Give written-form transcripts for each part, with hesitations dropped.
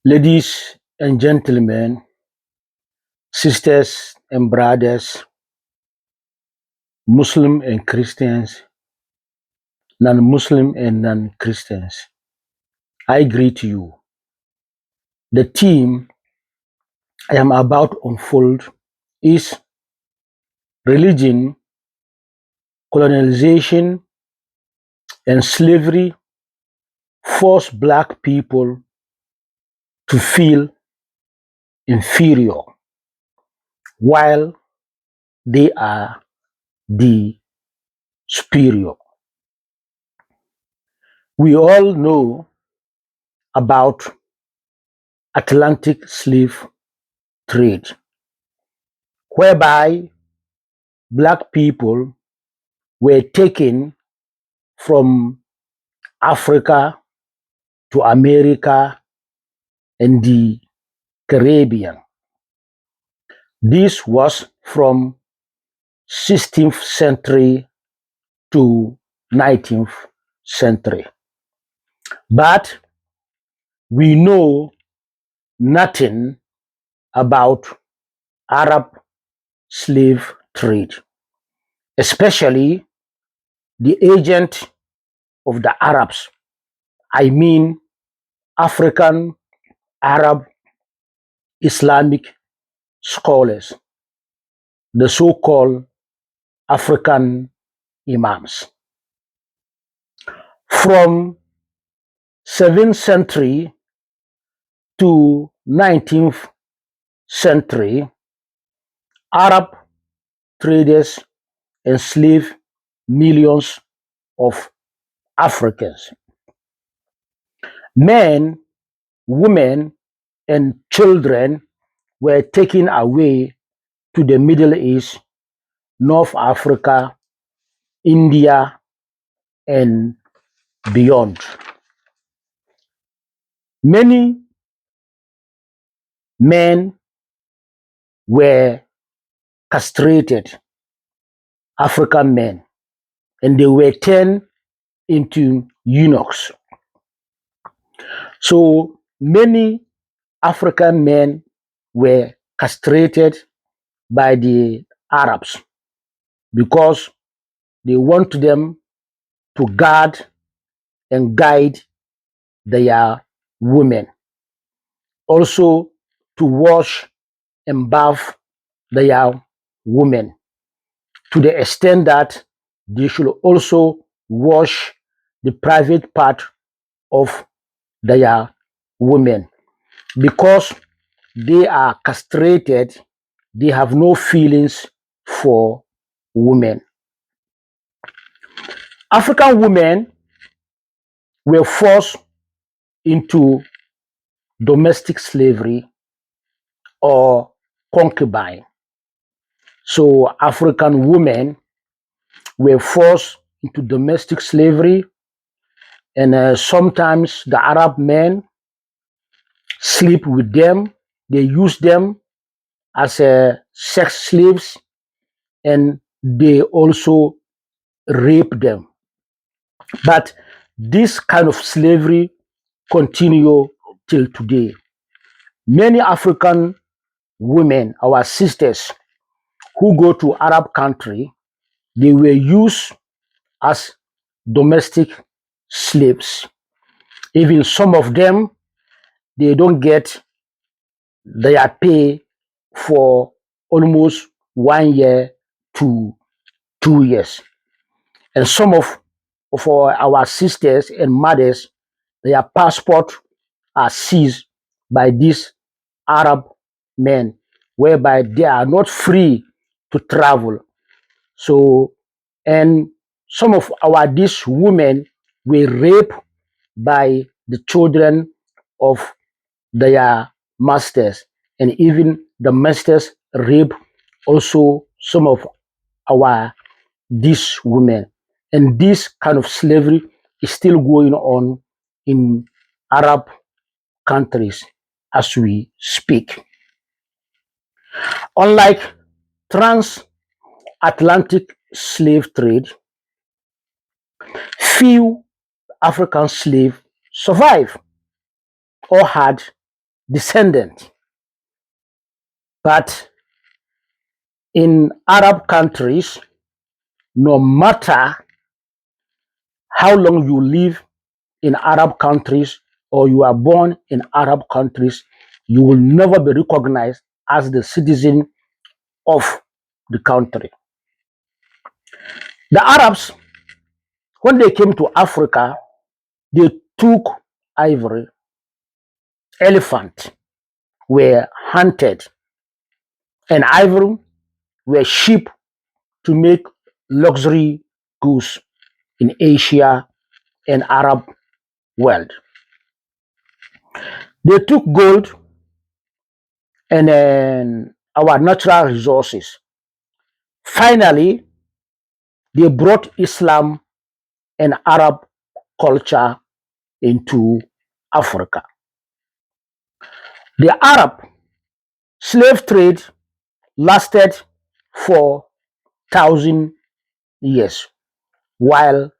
Ladies and gentlemen, sisters and brothers, Muslim and Christians, non-Muslim and non-Christians, I greet you. The theme I am about to unfold is religion, colonialization, and slavery force black people to feel inferior while they are the superior. We all know about Atlantic slave trade, whereby black people were taken from Africa to America and the Caribbean. This was from 16th century to 19th century. But we know nothing about Arab slave trade, especially the agent of the Arabs. I mean African Arab Islamic scholars, the so-called African imams. From 7th century to 19th century, Arab traders enslaved millions of Africans. Men, women, and children were taken away to the Middle East, North Africa, India, and beyond. Many men were castrated, African men, and they were turned into eunuchs. So many African men were castrated by the Arabs because they want them to guard and guide their women, also to wash and bath their women, to the extent that they should also wash the private part of their women. Because they are castrated, they have no feelings for women. African women were forced into domestic slavery or concubine. So African women were forced into domestic slavery, and sometimes the Arab men sleep with them. They use them as sex slaves, and they also rape them. But this kind of slavery continue till today. Many African women, our sisters who go to Arab country, they were used as domestic slaves. Even some of them, they don't get their pay for almost 1 year to 2 years. And some of our sisters and mothers, their passport are seized by these Arab men, whereby they are not free to travel. So, and some of these women were raped by the children of their masters, and even the masters rape also some of our these women. And this kind of slavery is still going on in Arab countries as we speak. Unlike transatlantic slave trade, few African slaves survived or had descendant. But in Arab countries, no matter how long you live in Arab countries or you are born in Arab countries, you will never be recognized as the citizen of the country. The Arabs, when they came to Africa, they took ivory, elephant were hunted, and ivory were shipped to make luxury goods in Asia and Arab world. They took gold and then our natural resources. Finally, they brought Islam and Arab culture into Africa. The Arab slave trade lasted for 1,000 years, while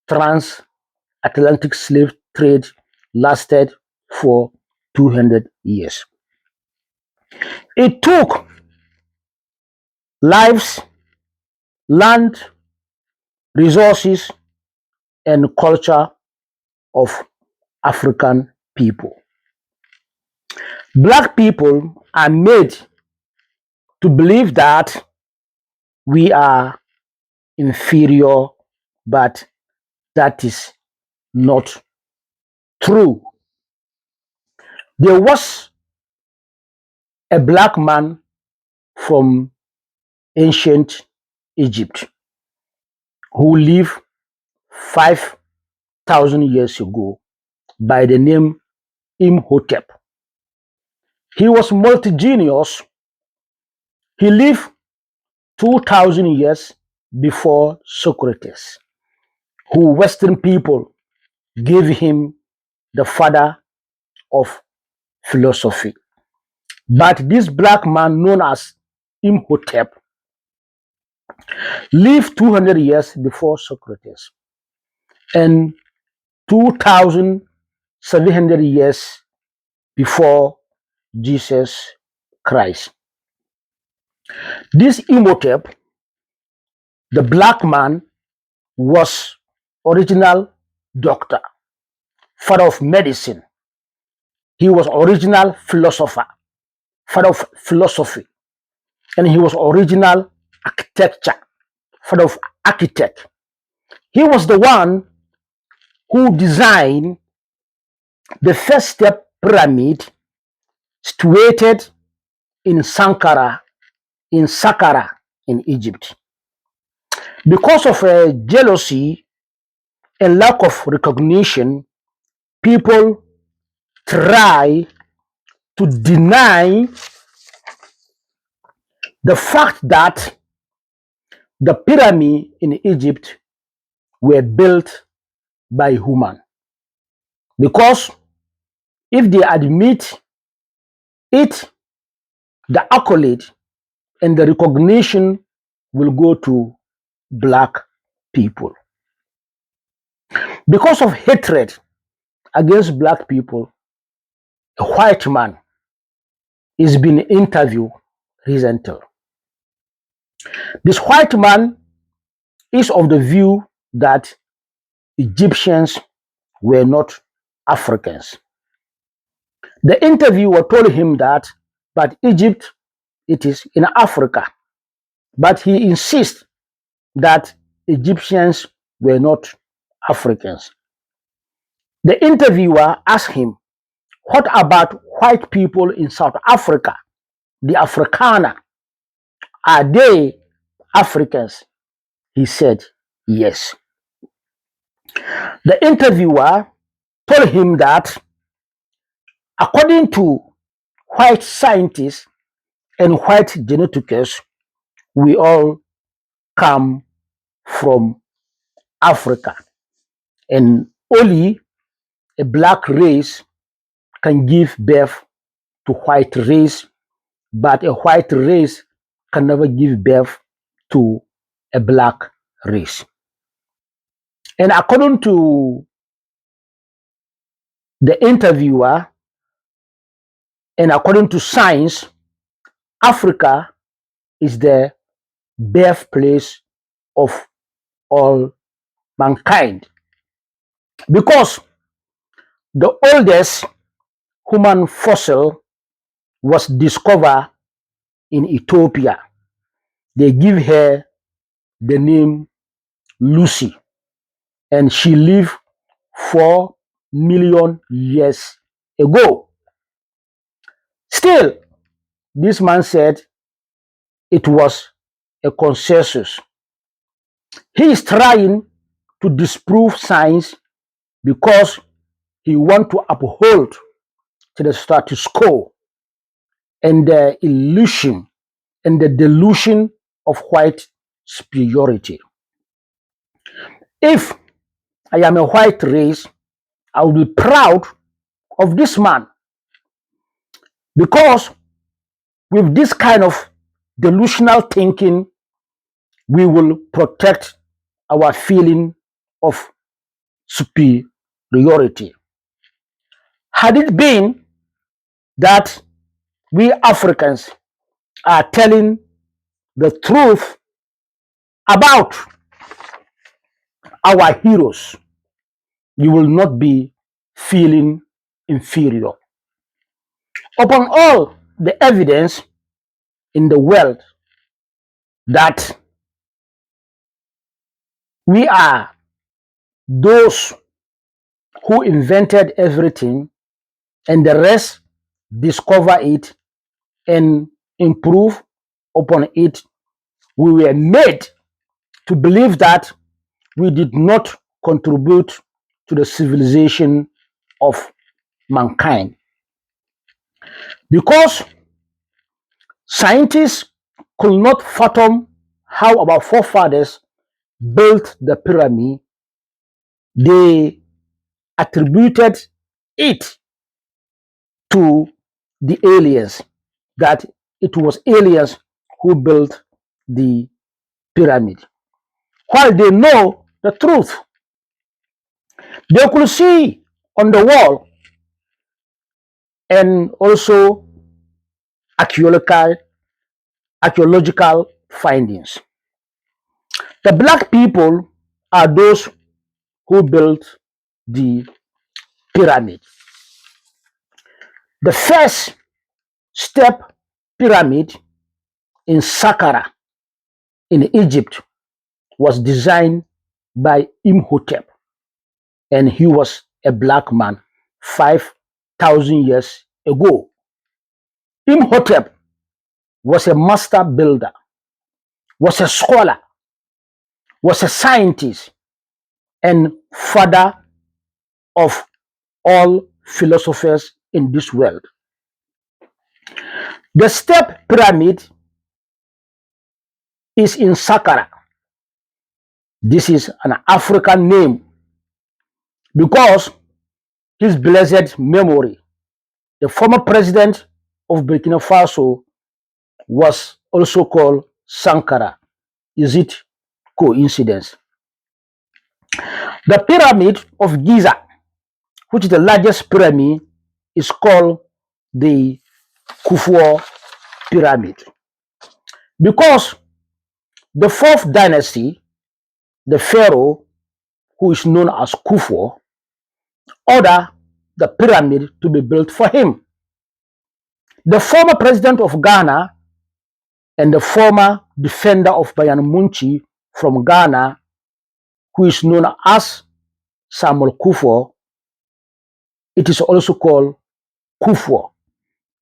transatlantic slave trade lasted for 200 years. It took lives, land, resources, and culture of African people. Black people are made to believe that we are inferior, but that is not true. There was a black man from ancient Egypt who lived 5,000 years ago by the name Imhotep. He was multi-genius. He lived 2,000 years before Socrates, who Western people gave him the father of philosophy. But this black man known as Imhotep lived 200 years before Socrates and 2,700 years before Jesus Christ. This Imhotep, the black man, was original doctor, father of medicine. He was original philosopher, father of philosophy, and he was original architecture, father of architect. He was the one who designed the first step pyramid situated in Saqqara in Egypt. Because of jealousy and lack of recognition, people try to deny the fact that the pyramid in Egypt were built by human. Because if they admit it, the accolade and the recognition will go to black people. Because of hatred against black people, a white man is being interviewed recently. This white man is of the view that Egyptians were not Africans. The interviewer told him that, but Egypt, it is in Africa. But he insists that Egyptians were not Africans. The interviewer asked him, what about white people in South Africa, the Afrikaner? Are they Africans? He said, yes. The interviewer told him that according to white scientists and white geneticists, we all come from Africa, and only a black race can give birth to white race, but a white race can never give birth to a black race. And according to the interviewer, And according to science, Africa is the birthplace of all mankind because the oldest human fossil was discovered in Ethiopia. They give her the name Lucy, and she lived 4 million years ago. Still, this man said it was a consensus. He is trying to disprove science because he wants to uphold to the status quo and the illusion and the delusion of white superiority. If I am a white race, I will be proud of this man because with this kind of delusional thinking, we will protect our feeling of superiority. Had it been that we Africans are telling the truth about our heroes, you will not be feeling inferior. Upon all the evidence in the world that we are those who invented everything and the rest discover it and improve upon it, we were made to believe that we did not contribute to the civilization of mankind. Because scientists could not fathom how our forefathers built the pyramid, they attributed it to the aliens, that it was aliens who built the pyramid. While they know the truth, they could see on the wall and also archaeological findings. The black people are those who built the pyramid. The first step pyramid in Saqqara in Egypt was designed by Imhotep, and he was a black man 5,000 years ago. Imhotep was a master builder, was a scholar, was a scientist, and father of all philosophers in this world. The step pyramid is in Saqqara. This is an African name because his blessed memory, the former president of Burkina Faso, was also called Sankara. Is it coincidence? The pyramid of Giza, which is the largest pyramid, is called the Khufu pyramid because the fourth dynasty, the pharaoh who is known as Khufu, ordered the pyramid to be built for him. The former president of Ghana and the former defender of Bayan Munchi from Ghana, who is known as Samuel Khufu, it is also called Khufu.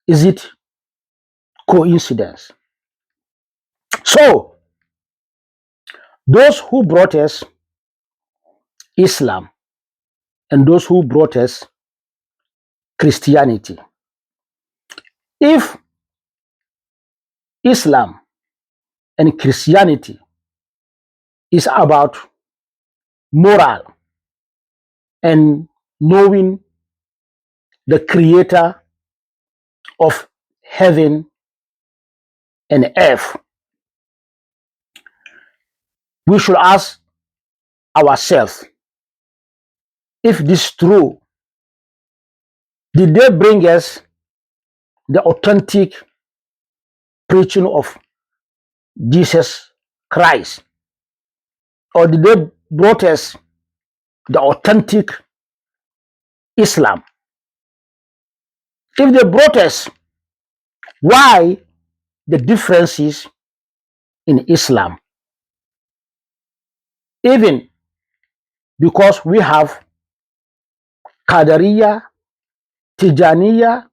Is it coincidence? So, those who brought us Islam and those who brought us Christianity, if Islam and Christianity is about moral and knowing the creator of heaven and earth, we should ask ourselves, if this is true, did they bring us the authentic preaching of Jesus Christ? Or did they brought us the authentic Islam? If they brought us, why the differences in Islam? Even because we have Qadariya, Tijaniya,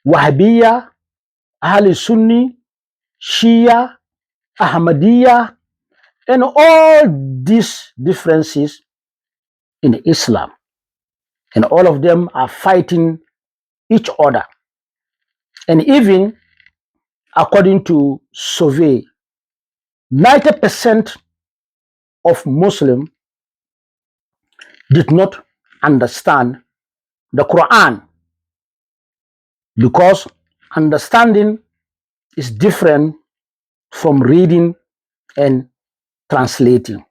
Wahhabiya, Ahl Sunni, Shia, Ahmadiyya, and all these differences in Islam. And all of them are fighting each other. And even according to survey, 90% of Muslims did not understand the Quran, because understanding is different from reading and translating.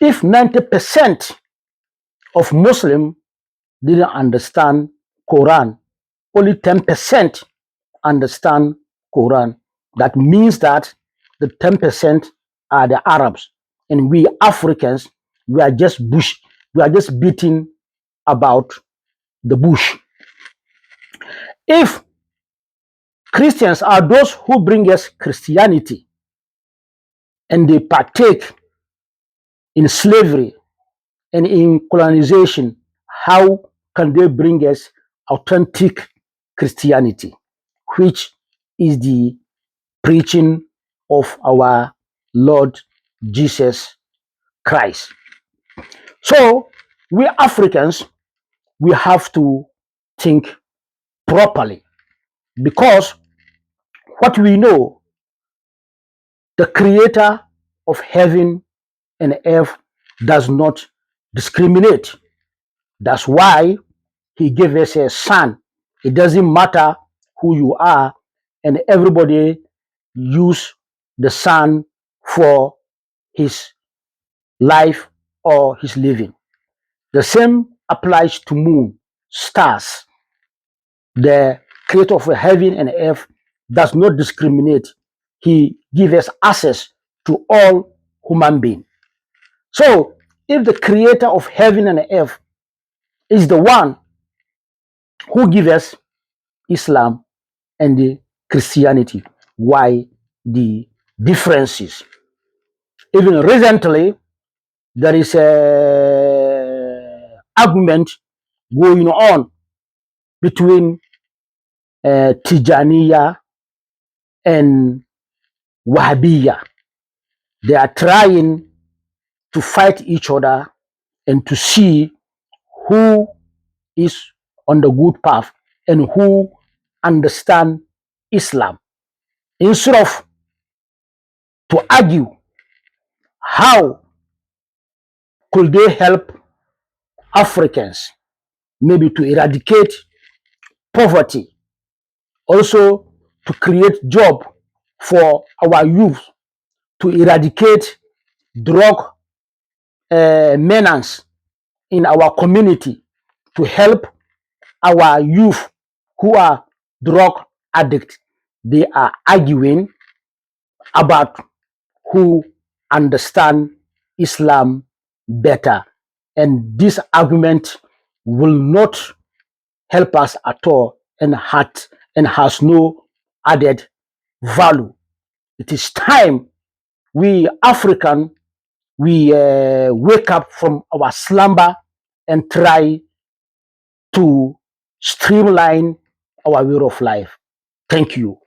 If 90% of Muslims didn't understand Quran, only 10% understand Quran. That means that the 10% are the Arabs, and we Africans, we are just beating about the bush. If Christians are those who bring us Christianity and they partake in slavery and in colonization, how can they bring us authentic Christianity, which is the preaching of our Lord Jesus Christ? So we Africans, we have to think properly, because what we know, the creator of heaven and earth does not discriminate. That's why he gave us a son. It doesn't matter who you are, and everybody use the sun for his life or his living. The same applies to moon, stars. The creator of heaven and earth does not discriminate. He gives us access to all human beings. So if the creator of heaven and earth is the one who gives us Islam and the Christianity, why the differences? Even recently, there is a argument going on between Tijaniya and Wahhabiya. They are trying to fight each other and to see who is on the good path and who understand Islam. Instead of to argue how could they help Africans maybe to eradicate poverty, also to create job for our youth, to eradicate drug menace in our community, to help our youth who are drug addicts. They are arguing about who understand Islam better. And this argument will not help us at all, and has no added value. It is time we African, we wake up from our slumber and try to streamline our way of life. Thank you.